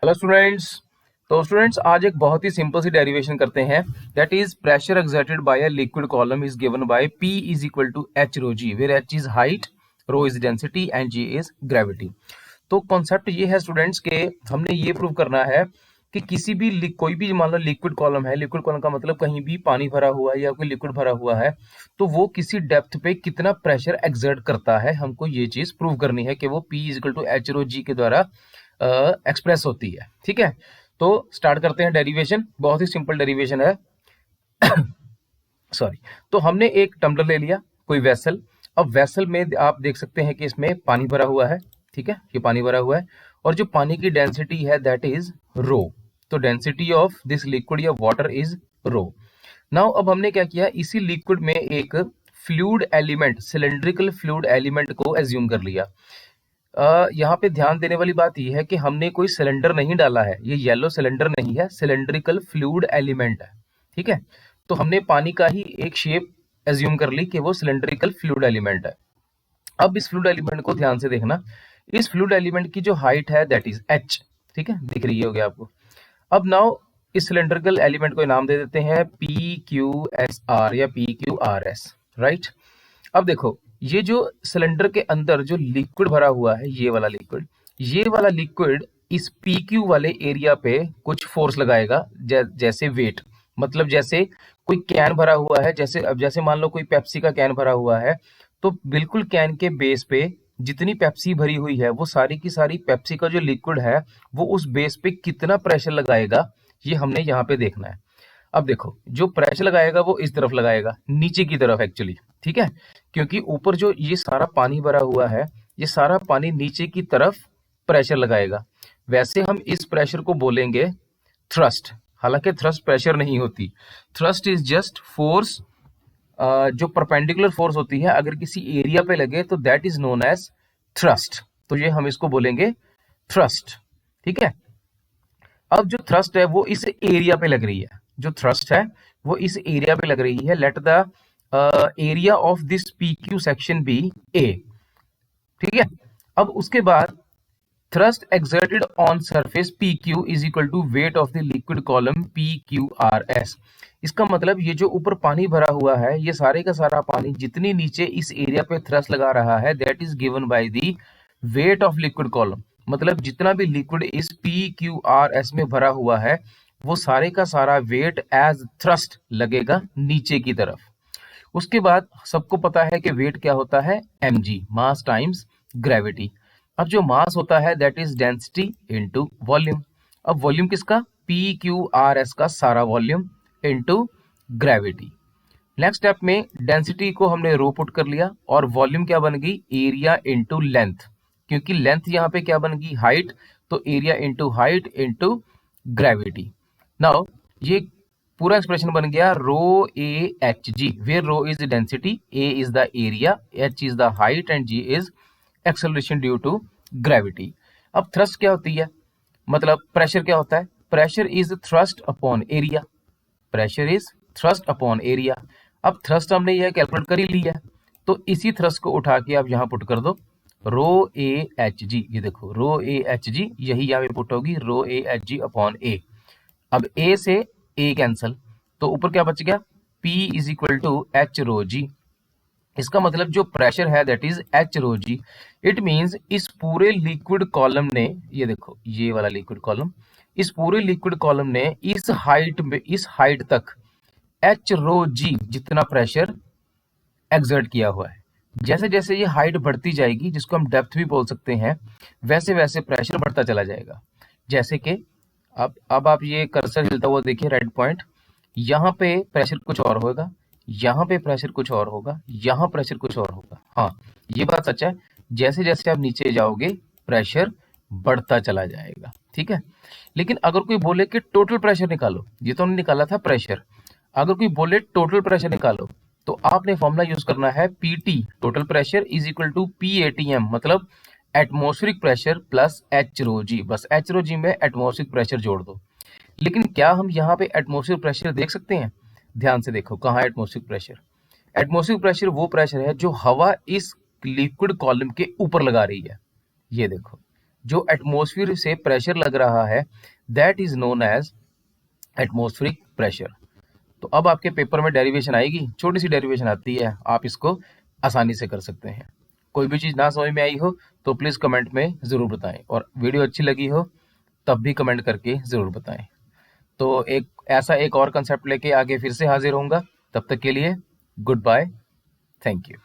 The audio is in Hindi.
Hello students. तो स्टूडेंट्स आज एक बहुत ही सिंपल सी डेरिवेशन करते हैं। That is pressure exerted by a liquid column is given by P is equal to h rho g, where h is height, rho is density and g is gravity. तो कॉन्सेप्ट ये है स्टूडेंट्स के हमने ये प्रूव करना है कि किसी भी कोई भी मान लो लिक्विड कॉलम है। लिक्विड कॉलम का मतलब कहीं भी पानी भरा हुआ है या कोई लिक्विड भरा हुआ है, तो वो किसी डेप्थ पे कितना प्रेशर एक्सर्ट करता है, हमको ये चीज प्रूव करनी है कि वो P is equal to h rho g के द्वारा एक्सप्रेस होती है। ठीक है, तो स्टार्ट करते हैं डेरिवेशन। बहुत ही सिंपल डेरिवेशन है। सॉरी। तो हमने एक टम्बलर ले लिया, कोई वेसल। अब वेसल में आप देख सकते हैं कि इसमें पानी भरा हुआ है। ठीक है, ये पानी भरा हुआ है और जो पानी की डेंसिटी है दैट इज रो। तो डेंसिटी ऑफ दिस लिक्विड या वाटर इज रो। नाउ अब हमने क्या किया, इसी लिक्विड में एक fluid element, cylindrical fluid element को एज्यूम कर लिया। यहाँ पे ध्यान देने वाली बात यह है कि हमने कोई सिलेंडर नहीं डाला है, ये येलो सिलेंडर नहीं है, सिलेंड्रिकल फ्लूइड एलिमेंट है। ठीक है, तो हमने पानी का ही एक शेप एज्यूम कर ली कि वो सिलेंड्रिकल फ्लूइड एलिमेंट है। अब इस फ्लूइड एलिमेंट को ध्यान से देखना। इस फ्लूइड एलिमेंट की जो हाइट है दैट इज h। ठीक है, दिख रही होगी आपको। अब नाउ इस सिलेंड्रिकल एलिमेंट को नाम दे देते हैं PQSR या PQRS। राइट। अब देखो, ये जो सिलेंडर के अंदर जो लिक्विड भरा हुआ है, ये वाला लिक्विड इस PQ वाले एरिया पे कुछ फोर्स लगाएगा, जैसे वेट। मतलब जैसे कोई कैन भरा हुआ है, जैसे अब जैसे मान लो कोई पेप्सी का कैन भरा हुआ है, तो बिल्कुल कैन के बेस पे जितनी पेप्सी भरी हुई है वो सारी की सारी पेप्सी का जो लिक्विड है वो उस बेस पे कितना प्रेशर लगाएगा, ये हमने यहाँ पे देखना है। अब देखो, जो प्रेशर लगाएगा वो इस तरफ लगाएगा, नीचे की तरफ एक्चुअली। ठीक है, क्योंकि ऊपर जो ये सारा पानी भरा हुआ है, ये सारा पानी नीचे की तरफ प्रेशर लगाएगा। वैसे हम इस प्रेशर को बोलेंगे थ्रस्ट। हालांकि थ्रस्ट प्रेशर नहीं होती, थ्रस्ट इज जस्ट फोर्स। जो परपेंडिकुलर फोर्स होती है अगर किसी एरिया पे लगे तो that is known as thrust. तो ये हम इसको बोलेंगे थ्रस्ट। ठीक है, अब जो थ्रस्ट है वो इस एरिया पे लग रही है, जो थ्रस्ट है वो इस एरिया पे लग रही है। Let the area of this PQ section be A। ठीक है, अब उसके बाद thrust exerted on surface PQ is equal to weight of the liquid column PQRS। इसका मतलब ये जो ऊपर पानी भरा हुआ है, ये सारे का सारा पानी जितनी नीचे इस एरिया पे थ्रस्ट लगा रहा है that is given by the weight of liquid column. मतलब जितना भी लिक्विड इस PQRS में भरा हुआ है वो सारे का सारा वेट एज थ्रस्ट लगेगा नीचे की तरफ। उसके बाद सबको पता है कि वेट क्या होता है, mg, मास टाइम्स ग्रेविटी। अब जो मास होता है that is density into volume. अब वॉल्यूम किसका, PQRS का सारा volume into gravity. Next step में डेंसिटी को हमने रो पुट कर लिया और वॉल्यूम क्या बन गई, एरिया इनटू लेंथ। क्योंकि लेंथ यहाँ पे क्या बन गई, हाइट, तो area into height into gravity. Now ये पूरा एक्सप्रेशन बन गया rho a h g, where rho is density, a is the area, h is the height and g is acceleration due to gravity. अब थ्रस्ट क्या होती है, मतलब प्रेशर क्या होता है, pressure is thrust upon area. Pressure is thrust upon area. अब थ्रस्ट हमने यह कैलकुलेट कर ही लिया है, तो इसी थ्रस्ट को उठा के आप यहां पुट कर दो रो ए एच जी। ये देखो रो ए एच जी, यही यहाँ पे पुट होगी रो ए एच जी अपॉन ए। अब ए से ए कैंसल, तो ऊपर क्या बच गया, P is equal to h rho g. इसका मतलब जो प्रेशर है that is h rho g. It means इस पूरे लिक्विड कॉलम ने, ये देखो ये वाला लिक्विड कॉलम, इस पूरे लिक्विड कॉलम ने इस हाइट में, इस हाइट तक एच रो जी जितना प्रेशर एक्सर्ट किया हुआ है। जैसे जैसे ये हाइट बढ़ती जाएगी, जिसको हम डेप्थ भी बोल सकते हैं, वैसे वैसे प्रेशर बढ़ता चला जाएगा। जैसे कि अब आप ये कर्सर हिलता हुआ देखिए, रेड पॉइंट, यहाँ पे प्रेशर कुछ और होगा, यहाँ पे प्रेशर कुछ और होगा, यहाँ प्रेशर कुछ और होगा। हाँ, ये बात सच है, जैसे जैसे आप नीचे जाओगे प्रेशर बढ़ता चला जाएगा। ठीक है, लेकिन अगर कोई बोले कि टोटल प्रेशर निकालो, ये तो हमने निकाला था प्रेशर, अगर कोई बोले टोटल प्रेशर निकालो तो आपने फॉर्मूला यूज करना है PT, total pressure is equal to PATM, मतलब atmospheric pressure plus h rho g. बस एच रो जी में एटमॉस्फेरिक प्रेशर जोड़ दो। लेकिन क्या हम यहाँ पे एटमॉस्फेरिक प्रेशर देख सकते हैं, ध्यान से देखो कहाँ है एटमॉस्फेरिक प्रेशर। एटमॉस्फेरिक प्रेशर वो प्रेशर है जो हवा इस लिक्विड कॉलम के ऊपर लगा रही है। ये देखो, जो एटमॉस्फेयर से प्रेशर लग रहा है that is known as atmospheric pressure. तो अब आपके पेपर में डेरिवेशन आएगी, छोटी सी डेरिवेशन आती है, आप इसको आसानी से कर सकते हैं। कोई भी चीज़ ना समझ में आई हो तो प्लीज़ कमेंट में ज़रूर बताएं, और वीडियो अच्छी लगी हो तब भी कमेंट करके ज़रूर बताएं। तो एक और कंसेप्ट लेके आगे फिर से हाजिर होऊंगा, तब तक के लिए गुड बाय, थैंक यू।